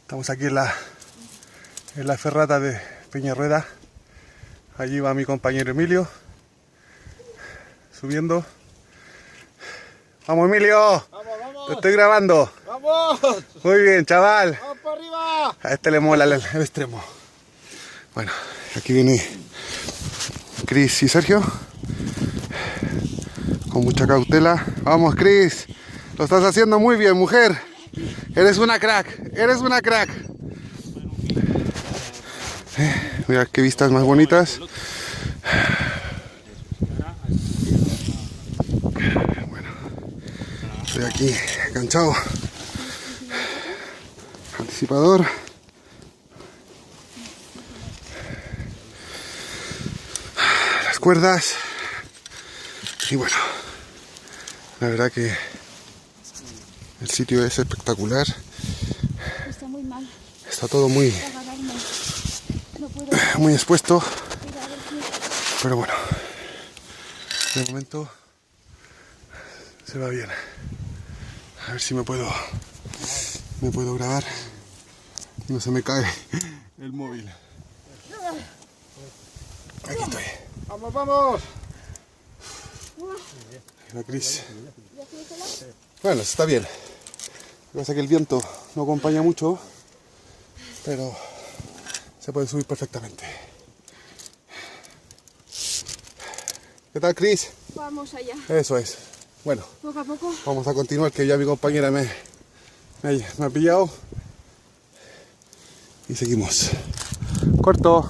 Estamos aquí en la ferrata de Peñarrueda. Allí va mi compañero Emilio, subiendo. ¡Vamos, Emilio! ¡Vamos, vamos! ¡Te estoy grabando! ¡Vamos! Muy bien, chaval. ¡Vamos para arriba! A este le mola el extremo. Bueno, aquí viene Chris y Sergio. Con mucha cautela. ¡Vamos, Chris! Lo estás haciendo muy bien, mujer. Eres una crack. Eres una crack. Mira qué vistas más bonitas. Bueno, estoy aquí enganchado. Anticipador. Las cuerdas. Y bueno, la verdad que el sitio es espectacular. Está muy mal. Está todo muy No puedo expuesto. ir a ver qué. Pero bueno, de momento se va bien. A ver si me puedo grabar. No se me cae el móvil. Aquí estoy. ¡Vamos, vamos! La Cris. Bueno, está bien. Lo que pasa es que el viento no acompaña mucho, pero se puede subir perfectamente. ¿Qué tal, Cris? Vamos allá. Eso es. Bueno, Poco a poco. vamos a continuar, que ya mi compañera me ha pillado. Y seguimos. Corto.